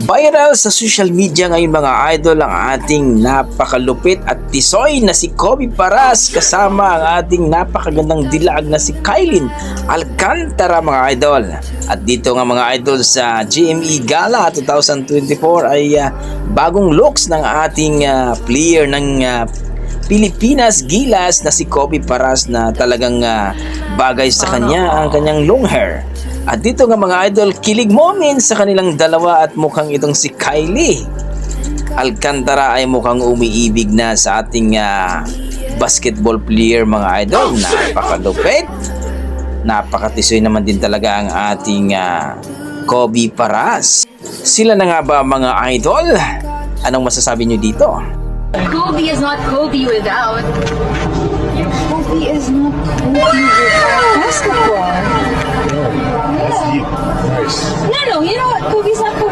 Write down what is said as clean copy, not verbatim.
Viral sa social media ngayon mga idol ang ating napakalupit at tisoy na si Kobe Paras kasama ang ating napakagandang dilag na si Kylin Alcantara mga idol. At dito nga mga idol sa GME Gala 2024 ay bagong looks ng ating player ng Pilipinas Gilas na si Kobe Paras na talagang bagay sa kanya ang kanyang long hair. At dito nga mga idol, kilig moments sa kanilang dalawa at mukhang itong si Kylie Alcantara ay mukhang umiibig na sa ating basketball player mga idol. Napakalupit, napakatisoy naman din talaga ang ating Kobe Paras. Sila na nga ba mga idol? Anong masasabi nyo dito? Kobe is not Kobe without. Kobe is not Kobe without basketball. No, you know what? Kobe's not Kobe.